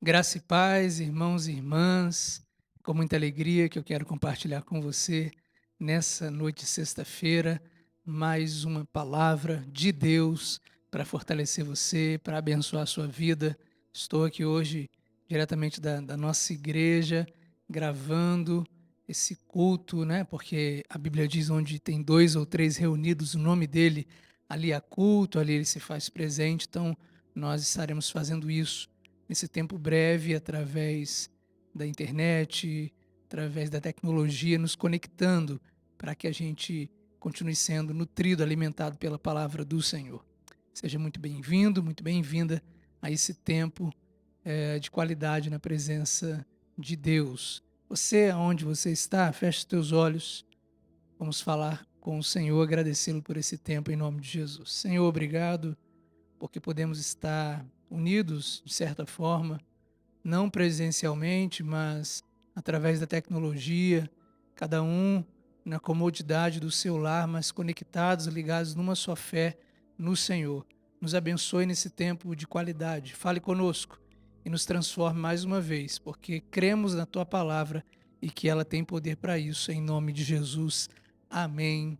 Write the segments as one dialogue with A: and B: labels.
A: Graça e paz, irmãos e irmãs, com muita alegria que eu quero compartilhar com você nessa noite de sexta-feira, mais uma palavra de Deus para fortalecer você, para abençoar a sua vida. Estou aqui hoje diretamente da nossa igreja, gravando esse culto, né? Porque a Bíblia diz onde tem dois ou três reunidos o nome dele, ali há culto, ali ele se faz presente. Então, nós estaremos fazendo isso nesse tempo breve, através da internet, através da tecnologia, nos conectando para que a gente continue sendo nutrido, alimentado pela palavra do Senhor. Seja muito bem-vindo, muito bem-vinda a esse tempo de qualidade na presença de Deus. Você, aonde você está, feche os teus olhos. Vamos falar com o Senhor, agradecê-lo por esse tempo em nome de Jesus. Senhor, obrigado porque podemos estar unidos de certa forma, não presencialmente, mas através da tecnologia, cada um na comodidade do seu lar, mas conectados, ligados numa só fé no Senhor. Nos abençoe nesse tempo de qualidade. Fale conosco e nos transforme mais uma vez, porque cremos na tua palavra e que ela tem poder para isso, em nome de Jesus. Amém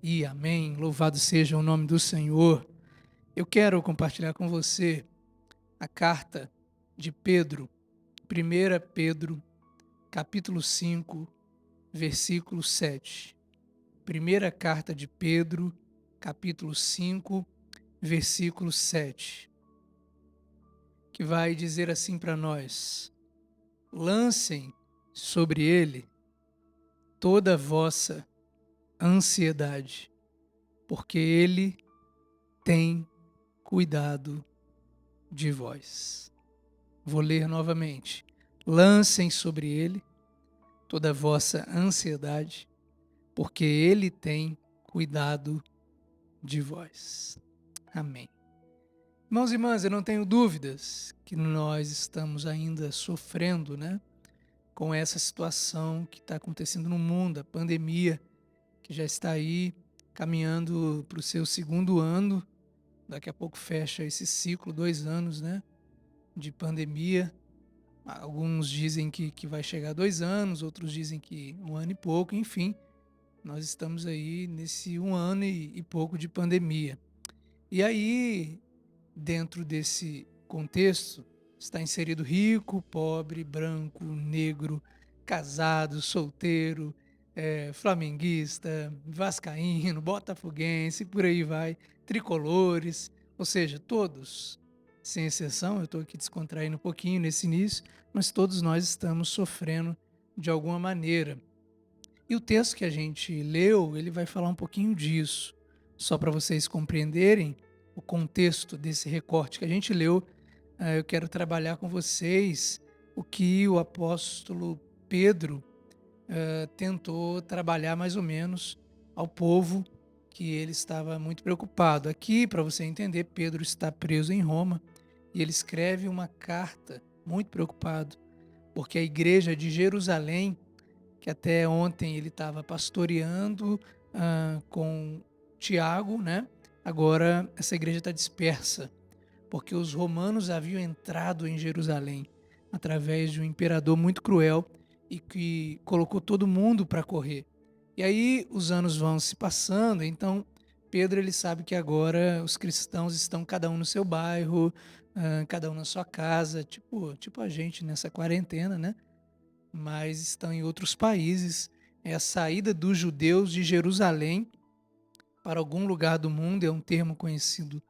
A: e amém. Louvado seja o nome do Senhor. Eu quero compartilhar com você a carta de Pedro, 1 Pedro, capítulo 5, versículo 7. Primeira carta de Pedro, capítulo 5, versículo 7, que vai dizer assim para nós: lancem sobre ele toda a vossa ansiedade, porque ele tem cuidado de vós. Vou ler novamente. Lancem sobre ele toda a vossa ansiedade, porque ele tem cuidado de vós. Amém. Irmãos e irmãs, eu não tenho dúvidas que nós estamos ainda sofrendo, né, com essa situação que está acontecendo no mundo, a pandemia, que já está aí caminhando para o seu segundo ano. Daqui a pouco fecha esse ciclo, 2 anos, né, de pandemia. Alguns dizem que vai chegar a 2 anos, outros dizem que 1 ano e pouco, enfim. Nós estamos aí nesse 1 ano e pouco de pandemia. E aí, dentro desse contexto, está inserido rico, pobre, branco, negro, casado, solteiro, flamenguista, vascaíno, botafoguense, por aí vai, tricolores, ou seja, todos, sem exceção. Eu estou aqui descontraindo um pouquinho nesse início, mas todos nós estamos sofrendo de alguma maneira. E o texto que a gente leu, ele vai falar um pouquinho disso. Só para vocês compreenderem o contexto desse recorte que a gente leu, eu quero trabalhar com vocês o que o apóstolo Pedro tentou trabalhar mais ou menos ao povo, que ele estava muito preocupado. Aqui, para você entender, Pedro está preso em Roma e ele escreve uma carta muito preocupado, porque a igreja de Jerusalém, que até ontem ele estava pastoreando com Tiago, né? Agora essa igreja está dispersa, porque os romanos haviam entrado em Jerusalém através de um imperador muito cruel e que colocou todo mundo para correr. E aí os anos vão se passando, então Pedro ele sabe que agora os cristãos estão cada um no seu bairro, cada um na sua casa, tipo a gente nessa quarentena, né? Mas estão em outros países. É a saída dos judeus de Jerusalém para algum lugar do mundo, é um termo conhecido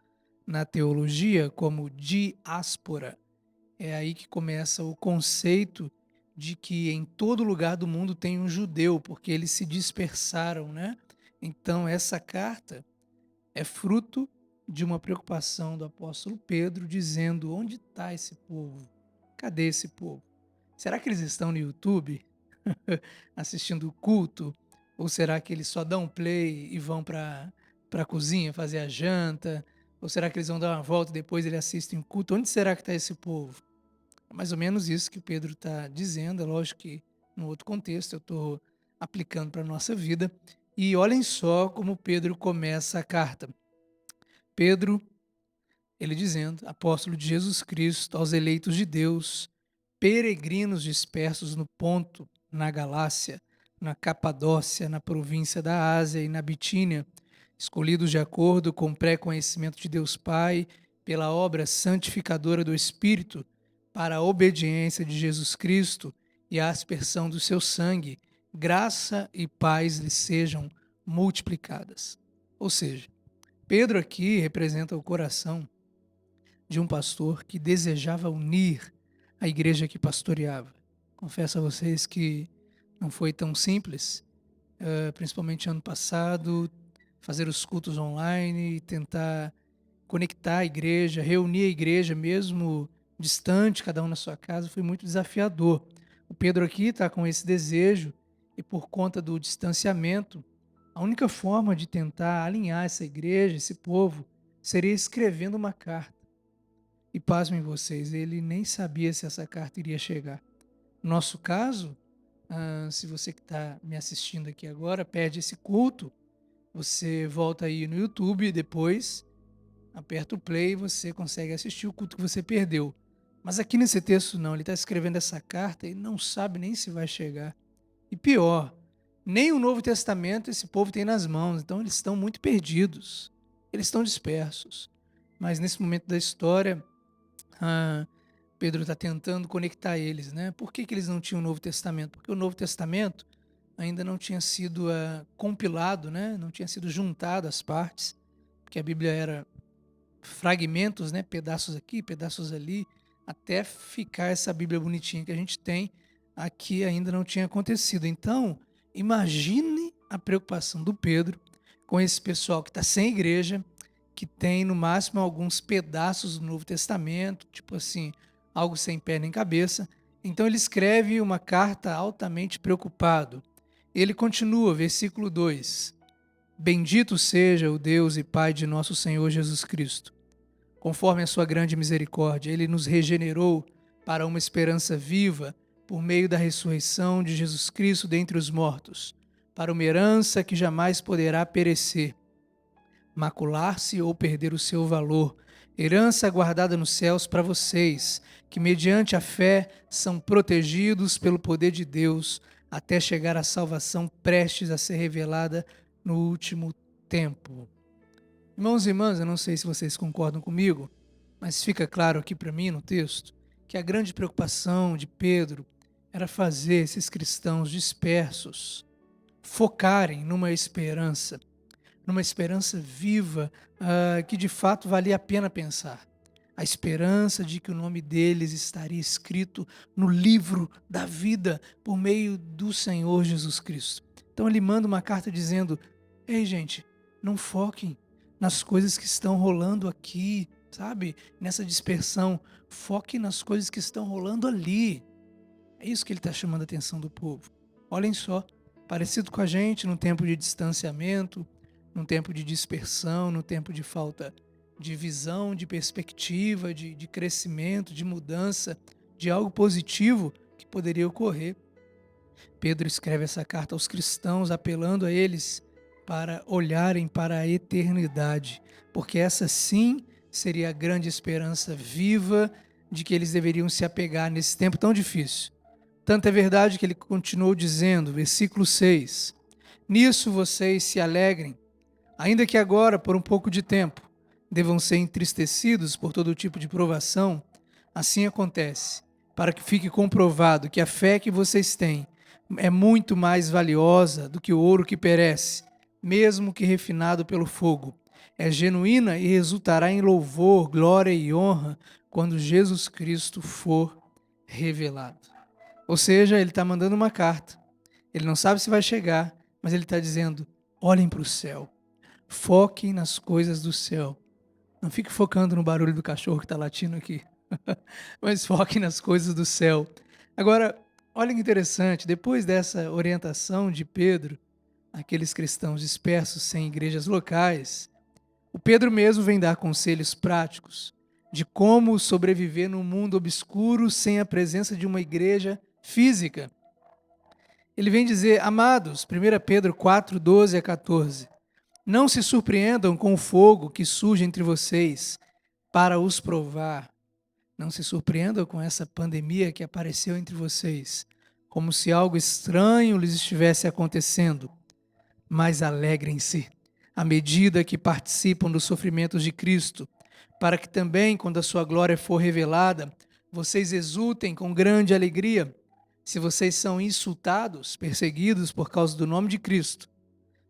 A: na teologia como diáspora. É aí que começa o conceito de que em todo lugar do mundo tem um judeu, porque eles se dispersaram, né? Então essa carta é fruto de uma preocupação do apóstolo Pedro, dizendo: onde está esse povo? Cadê esse povo? Será que eles estão no YouTube assistindo o culto? Ou será que eles só dão play e vão para a cozinha fazer a janta? Ou será que eles vão dar uma volta e depois eles assistem o culto? Onde será que está esse povo? É mais ou menos isso que o Pedro está dizendo. É lógico que, no outro contexto, eu estou aplicando para a nossa vida. E olhem só como Pedro começa a carta. Pedro, Ele dizendo, apóstolo de Jesus Cristo, aos eleitos de Deus, peregrinos dispersos no Ponto, na Galácia, na Capadócia, na província da Ásia e na Bitínia, escolhidos de acordo com o pré-conhecimento de Deus Pai, pela obra santificadora do Espírito, para a obediência de Jesus Cristo e a aspersão do seu sangue, graça e paz lhes sejam multiplicadas. Ou seja, Pedro aqui representa o coração de um pastor que desejava unir a igreja que pastoreava. Confesso a vocês que não foi tão simples, principalmente ano passado, fazer os cultos online e tentar conectar a igreja, reunir a igreja mesmo distante, cada um na sua casa, foi muito desafiador. O Pedro aqui está com esse desejo e por conta do distanciamento, a única forma de tentar alinhar essa igreja, esse povo, seria escrevendo uma carta. E pasmem vocês, ele nem sabia se essa carta iria chegar. No nosso caso, se você que está me assistindo aqui agora perde esse culto, você volta aí no YouTube depois, aperta o play e você consegue assistir o culto que você perdeu. Mas aqui nesse texto não, ele está escrevendo essa carta e não sabe nem se vai chegar. E pior, nem o Novo Testamento esse povo tem nas mãos, então eles estão muito perdidos, eles estão dispersos. Mas nesse momento da história, Pedro está tentando conectar eles, né? Por que eles não tinham o Novo Testamento? Porque o Novo Testamento ainda não tinha sido compilado, né? Não tinha sido juntado as partes, porque a Bíblia era fragmentos, né? Pedaços aqui, pedaços ali, até ficar essa Bíblia bonitinha que a gente tem aqui ainda não tinha acontecido. Então, imagine a preocupação do Pedro com esse pessoal que está sem igreja, que tem no máximo alguns pedaços do Novo Testamento, tipo assim, algo sem pé nem cabeça. Então ele escreve uma carta altamente preocupado. Ele continua, versículo 2: Bendito seja o Deus e Pai de nosso Senhor Jesus Cristo. Conforme a sua grande misericórdia, ele nos regenerou para uma esperança viva por meio da ressurreição de Jesus Cristo dentre os mortos, para uma herança que jamais poderá perecer, macular-se ou perder o seu valor, herança guardada nos céus para vocês, que mediante a fé são protegidos pelo poder de Deus, até chegar à salvação prestes a ser revelada no último tempo. Irmãos e irmãs, eu não sei se vocês concordam comigo, mas fica claro aqui para mim no texto que a grande preocupação de Pedro era fazer esses cristãos dispersos focarem numa esperança viva, que de fato valia a pena pensar. A esperança de que o nome deles estaria escrito no livro da vida por meio do Senhor Jesus Cristo. Então ele manda uma carta dizendo: ei gente, não foquem nas coisas que estão rolando aqui, sabe? Nessa dispersão, foquem nas coisas que estão rolando ali. É isso que ele está chamando a atenção do povo. Olhem só, parecido com a gente no tempo de distanciamento, num tempo de dispersão, no tempo de falta de visão, de perspectiva, de crescimento, de mudança, de algo positivo que poderia ocorrer. Pedro escreve essa carta aos cristãos, apelando a eles para olharem para a eternidade, porque essa sim seria a grande esperança viva de que eles deveriam se apegar nesse tempo tão difícil. Tanto é verdade que ele continuou dizendo, versículo 6, nisso vocês se alegrem, ainda que agora, por um pouco de tempo, devam ser entristecidos por todo tipo de provação, assim acontece, para que fique comprovado que a fé que vocês têm é muito mais valiosa do que o ouro que perece, mesmo que refinado pelo fogo. É genuína e resultará em louvor, glória e honra quando Jesus Cristo for revelado. Ou seja, ele está mandando uma carta. Ele não sabe se vai chegar, mas ele está dizendo: olhem para o céu. Foquem nas coisas do céu. Não fique focando no barulho do cachorro que está latindo aqui. Mas foquem nas coisas do céu. Agora, olha que interessante. Depois dessa orientação de Pedro, aqueles cristãos dispersos sem igrejas locais, o Pedro mesmo vem dar conselhos práticos de como sobreviver num mundo obscuro sem a presença de uma igreja física. Ele vem dizer: amados, 1 Pedro 4, 12 a 14, não se surpreendam com o fogo que surge entre vocês, para os provar. Não se surpreendam com essa pandemia que apareceu entre vocês, como se algo estranho lhes estivesse acontecendo, mas alegrem-se à medida que participam dos sofrimentos de Cristo, para que também, quando a sua glória for revelada, vocês exultem com grande alegria. Se vocês são insultados, perseguidos por causa do nome de Cristo,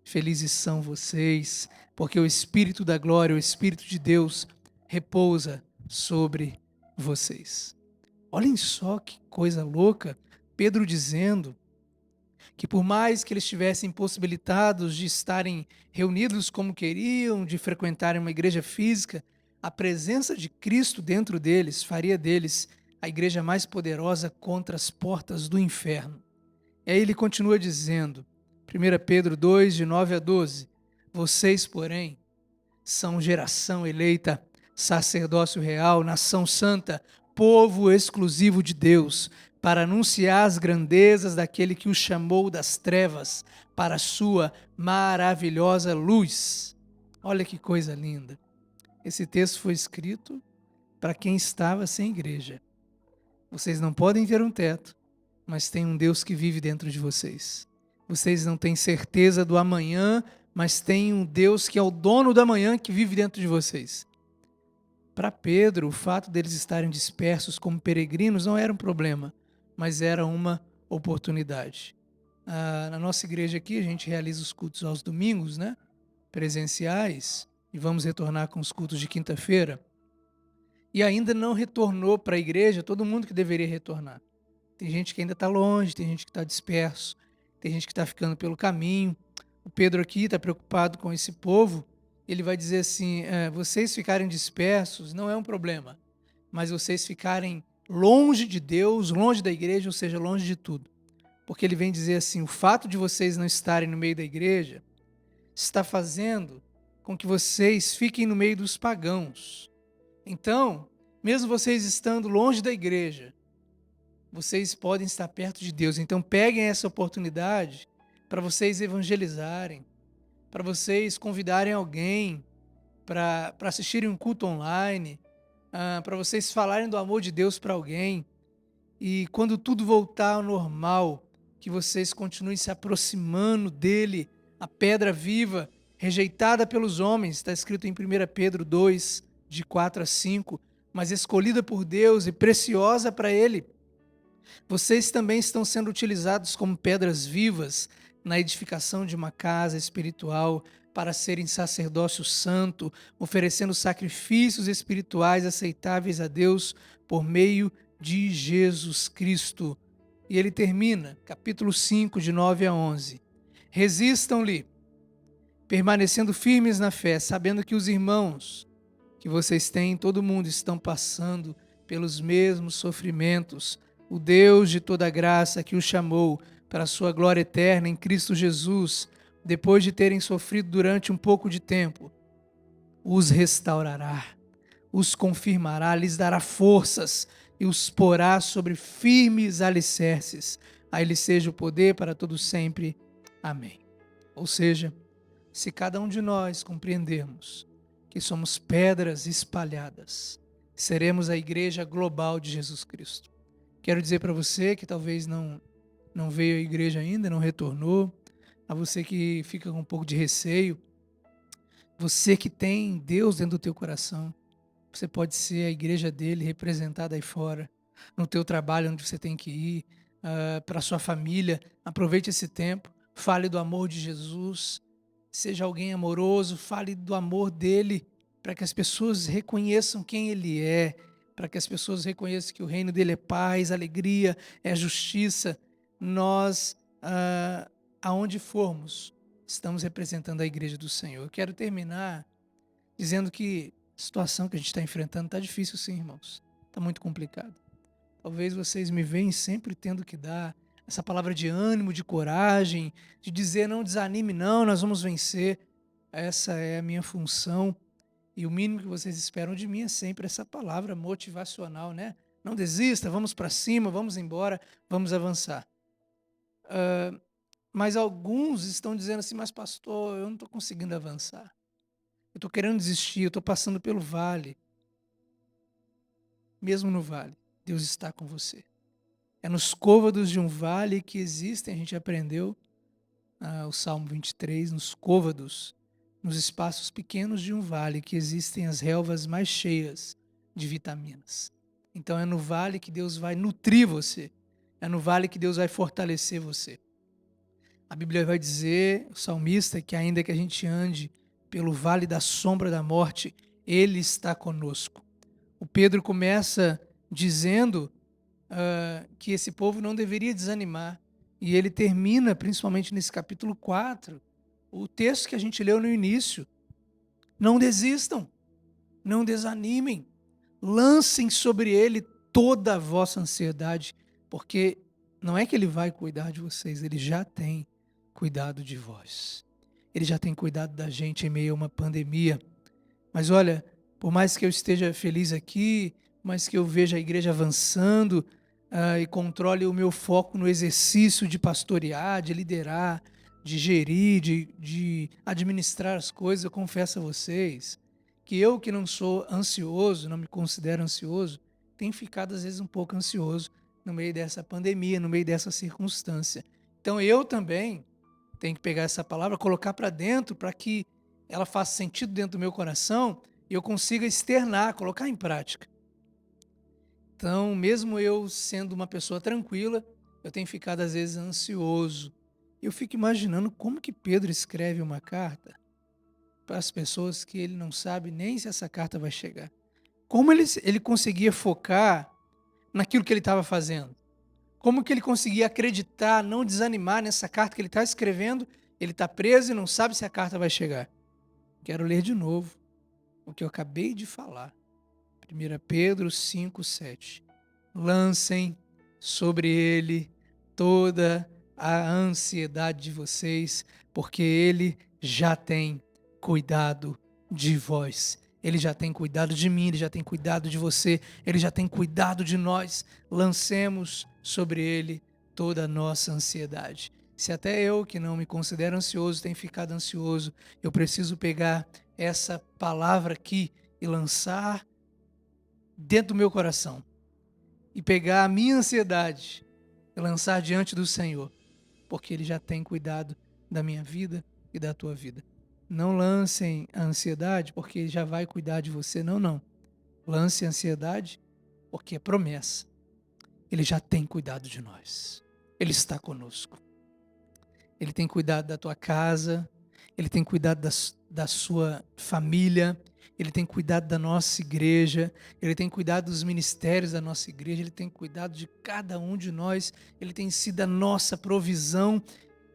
A: felizes são vocês, porque o Espírito da glória, o Espírito de Deus, repousa sobre vocês. Olhem só que coisa louca, Pedro dizendo que por mais que eles estivessem impossibilitados de estarem reunidos como queriam, de frequentarem uma igreja física, a presença de Cristo dentro deles faria deles a igreja mais poderosa contra as portas do inferno. E aí ele continua dizendo, 1 Pedro 2, de 9 a 12, vocês, porém, são geração eleita, sacerdócio real, nação santa, povo exclusivo de Deus, para anunciar as grandezas daquele que os chamou das trevas para a sua maravilhosa luz. Olha que coisa linda. Esse texto foi escrito para quem estava sem igreja. Vocês não podem ter um teto, mas tem um Deus que vive dentro de vocês. Vocês não têm certeza do amanhã, mas tem um Deus que é o dono do amanhã que vive dentro de vocês. Para Pedro, o fato deles estarem dispersos como peregrinos não era um problema, mas era uma oportunidade. Na nossa igreja aqui, a gente realiza os cultos aos domingos, né? Presenciais, e vamos retornar com os cultos de quinta-feira. E ainda não retornou para a igreja todo mundo que deveria retornar. Tem gente que ainda está longe, tem gente que está disperso, tem gente que está ficando pelo caminho. O Pedro aqui está preocupado com esse povo. Ele vai dizer assim, vocês ficarem dispersos não é um problema, mas vocês ficarem longe de Deus, longe da igreja, ou seja, longe de tudo. Porque ele vem dizer assim, o fato de vocês não estarem no meio da igreja está fazendo com que vocês fiquem no meio dos pagãos. Então, mesmo vocês estando longe da igreja, vocês podem estar perto de Deus. Então peguem essa oportunidade para vocês evangelizarem, para vocês convidarem alguém para assistirem um culto online, para vocês falarem do amor de Deus para alguém. E quando tudo voltar ao normal, que vocês continuem se aproximando dele, a pedra viva, rejeitada pelos homens, está escrito em 1 Pedro 2, de 4 a 5, mas escolhida por Deus e preciosa para ele. Vocês também estão sendo utilizados como pedras vivas na edificação de uma casa espiritual para serem sacerdócio santo, oferecendo sacrifícios espirituais aceitáveis a Deus por meio de Jesus Cristo. E ele termina, capítulo 5, de 9 a 11. Resistam-lhe, permanecendo firmes na fé, sabendo que os irmãos que vocês têm em todo o mundo estão passando pelos mesmos sofrimentos. O Deus de toda graça que os chamou para a sua glória eterna em Cristo Jesus, depois de terem sofrido durante um pouco de tempo, os restaurará, os confirmará, lhes dará forças e os porá sobre firmes alicerces. A ele seja o poder para todo sempre. Amém. Ou seja, se cada um de nós compreendermos que somos pedras espalhadas, seremos a igreja global de Jesus Cristo. Quero dizer para você que talvez não veio à igreja ainda, não retornou, a você que fica com um pouco de receio, você que tem Deus dentro do teu coração, você pode ser a igreja dele representada aí fora, no teu trabalho onde você tem que ir, para a sua família. Aproveite esse tempo, fale do amor de Jesus, seja alguém amoroso, fale do amor dele, para que as pessoas reconheçam quem ele é, para que as pessoas reconheçam que o reino dele é paz, alegria, é justiça. Nós, aonde formos, estamos representando a igreja do Senhor. Eu quero terminar dizendo que a situação que a gente está enfrentando está difícil sim, irmãos. Está muito complicado. Talvez vocês me veem sempre tendo que dar essa palavra de ânimo, de coragem, de dizer não desanime não, nós vamos vencer. Essa é a minha função e o mínimo que vocês esperam de mim é sempre essa palavra motivacional, né? Não desista, vamos para cima, vamos embora, vamos avançar. Mas alguns estão dizendo assim, mas pastor, eu não estou conseguindo avançar. Eu estou querendo desistir, eu estou passando pelo vale. mesmo no vale, Deus está com você. É nos côvados de um vale que existem, a gente aprendeu o Salmo 23, nos côvados, nos espaços pequenos de um vale que existem as relvas mais cheias de vitaminas. Então é no vale que Deus vai nutrir você, é no vale que Deus vai fortalecer você. A Bíblia vai dizer, o salmista, que ainda que a gente ande pelo vale da sombra da morte, Ele está conosco. O Pedro começa dizendo que esse povo não deveria desanimar. E ele termina, principalmente nesse capítulo 4, o texto que a gente leu no início. Não desistam, não desanimem, lancem sobre ele toda a vossa ansiedade, porque não é que ele vai cuidar de vocês, ele já tem cuidado de vós. Ele já tem cuidado da gente em meio a uma pandemia. Mas olha, por mais que eu esteja feliz aqui, por mais que eu veja a igreja avançando e controle o meu foco no exercício de pastorear, de liderar, de gerir, de administrar as coisas, eu confesso a vocês que eu que não sou ansioso, não me considero ansioso, tenho ficado às vezes um pouco ansioso no meio dessa pandemia, no meio dessa circunstância. Então eu também tenho que pegar essa palavra, colocar para dentro, para que ela faça sentido dentro do meu coração e eu consiga externar, colocar em prática. Então, mesmo eu sendo uma pessoa tranquila, eu tenho ficado às vezes ansioso. Eu fico imaginando como que Pedro escreve uma carta para as pessoas que ele não sabe nem se essa carta vai chegar. Como ele conseguia focar naquilo que ele estava fazendo? Como que ele conseguia acreditar, não desanimar nessa carta que ele está escrevendo? Ele está preso e não sabe se a carta vai chegar. Quero ler de novo o que eu acabei de falar. 1 Pedro 5:7. Lancem sobre ele toda a ansiedade de vocês, porque ele já tem cuidado de vós. Ele já tem cuidado de mim, ele já tem cuidado de você, ele já tem cuidado de nós. Lancemos sobre ele toda a nossa ansiedade. Se até eu, que não me considero ansioso, tenho ficado ansioso, eu preciso pegar essa palavra aqui e lançar dentro do meu coração e pegar a minha ansiedade e lançar diante do Senhor, porque Ele já tem cuidado da minha vida e da tua vida. Não lancem a ansiedade porque Ele já vai cuidar de você, não, não. Lance a ansiedade porque é promessa. Ele já tem cuidado de nós. Ele está conosco. Ele tem cuidado da tua casa, Ele tem cuidado da sua família, Ele tem cuidado da nossa igreja, Ele tem cuidado dos ministérios da nossa igreja, Ele tem cuidado de cada um de nós, Ele tem sido a nossa provisão.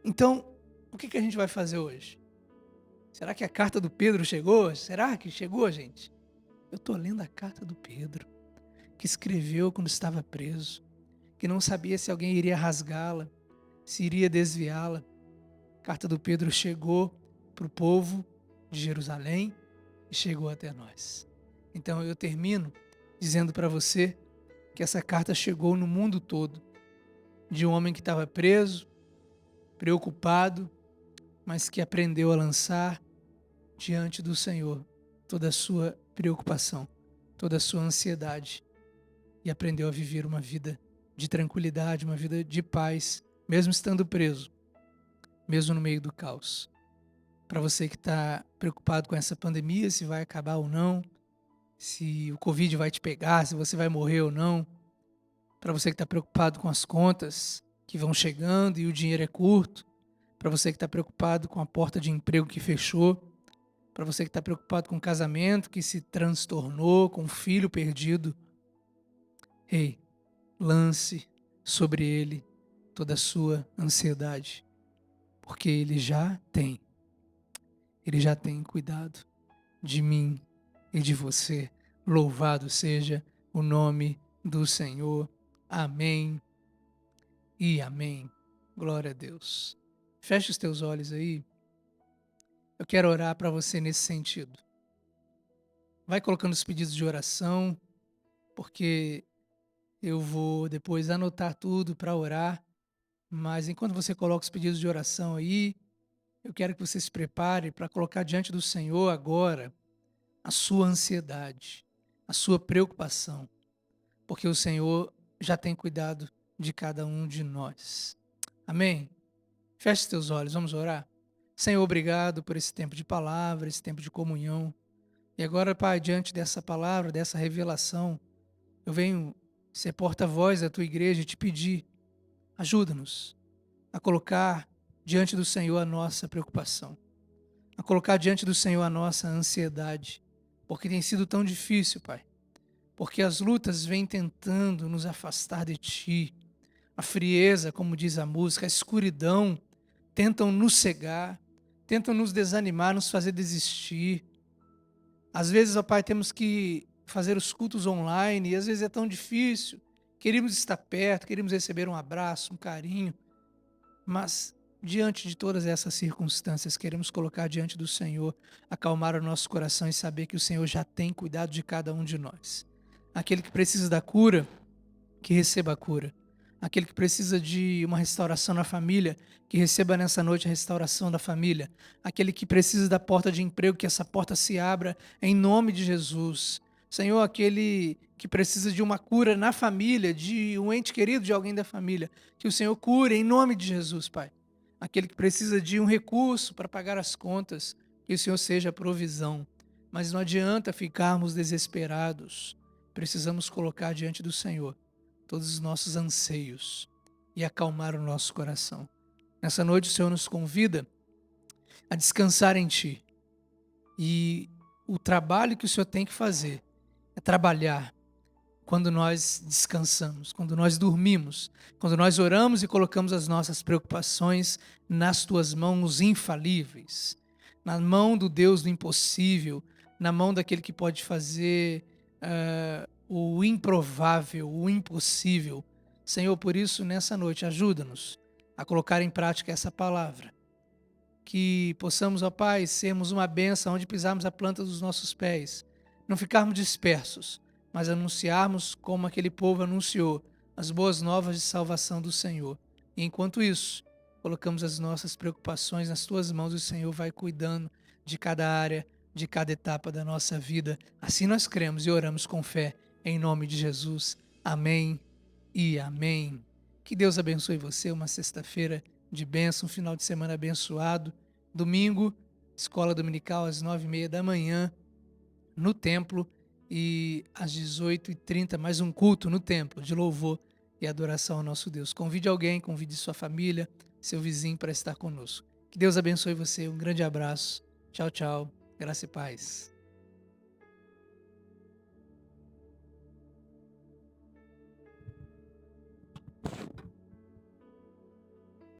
A: Então, o que a gente vai fazer hoje? Será que a carta do Pedro chegou? Será que chegou, gente? Eu estou lendo a carta do Pedro, que escreveu quando estava preso, que não sabia se alguém iria rasgá-la, se iria desviá-la. A carta do Pedro chegou para o povo de Jerusalém e chegou até nós. Então eu termino dizendo para você que essa carta chegou no mundo todo, de um homem que estava preso, preocupado, mas que aprendeu a lançar diante do Senhor toda a sua preocupação, toda a sua ansiedade e aprendeu a viver uma vida de tranquilidade, uma vida de paz, mesmo estando preso, mesmo no meio do caos. Para você que está preocupado com essa pandemia, se vai acabar ou não, se o Covid vai te pegar, se você vai morrer ou não. Para você que está preocupado com as contas que vão chegando e o dinheiro é curto. Para você que está preocupado com a porta de emprego que fechou. Para você que está preocupado com o casamento que se transtornou, com o filho perdido. Ei, lance sobre ele toda a sua ansiedade, porque ele já tem. Ele já tem cuidado de mim e de você. Louvado seja o nome do Senhor. Amém e amém. Glória a Deus. Feche os teus olhos aí. Eu quero orar para você nesse sentido. Vai colocando os pedidos de oração, porque eu vou depois anotar tudo para orar. Mas enquanto você coloca os pedidos de oração aí, eu quero que você se prepare para colocar diante do Senhor agora a sua ansiedade, a sua preocupação. porque o Senhor já tem cuidado de cada um de nós. Amém? Feche teus olhos, vamos orar? Senhor, obrigado por esse tempo de palavra, esse tempo de comunhão. E agora, Pai, diante dessa palavra, dessa revelação, eu venho ser porta-voz da tua igreja e te pedir, ajuda-nos a colocar diante do Senhor a nossa preocupação, a colocar diante do Senhor a nossa ansiedade, porque tem sido tão difícil, Pai, porque as lutas vêm tentando nos afastar de Ti, a frieza, como diz a música, a escuridão, tentam nos cegar, tentam nos desanimar, nos fazer desistir. Às vezes, ó Pai, temos que fazer os cultos online e às vezes é tão difícil. Queremos estar perto, queremos receber um abraço, um carinho, mas diante de todas essas circunstâncias, queremos colocar diante do Senhor, acalmar o nosso coração e saber que o Senhor já tem cuidado de cada um de nós. Aquele que precisa da cura, que receba a cura. Aquele que precisa de uma restauração na família, que receba nessa noite a restauração da família. Aquele que precisa da porta de emprego, que essa porta se abra em nome de Jesus. Senhor, aquele que precisa de uma cura na família, de um ente querido de alguém da família, que o Senhor cure em nome de Jesus, Pai. Aquele que precisa de um recurso para pagar as contas, que o Senhor seja a provisão. Mas não adianta ficarmos desesperados. Precisamos colocar diante do Senhor todos os nossos anseios e acalmar o nosso coração. Nessa noite o Senhor nos convida a descansar em Ti. E o trabalho que o Senhor tem que fazer é trabalhar quando nós descansamos, quando nós dormimos, quando nós oramos e colocamos as nossas preocupações nas Tuas mãos infalíveis, na mão do Deus do impossível, na mão daquele que pode fazer o improvável, o impossível. Senhor, por isso, nessa noite, ajuda-nos a colocar em prática essa palavra. Que possamos, ó Pai, sermos uma bênção onde pisarmos a planta dos nossos pés. Não ficarmos dispersos, mas anunciarmos como aquele povo anunciou as boas novas de salvação do Senhor. E enquanto isso, colocamos as nossas preocupações nas Tuas mãos e o Senhor vai cuidando de cada área, de cada etapa da nossa vida. Assim nós cremos e oramos com fé. Em nome de Jesus. Amém e amém. Que Deus abençoe você. Uma sexta-feira de bênção, um final de semana abençoado. Domingo, escola dominical às 9h30 da manhã, no templo. E às 18h30, mais um culto no templo de louvor e adoração ao nosso Deus. Convide alguém, convide sua família, seu vizinho para estar conosco. Que Deus abençoe você. Um grande abraço. Tchau, tchau. Graça e paz.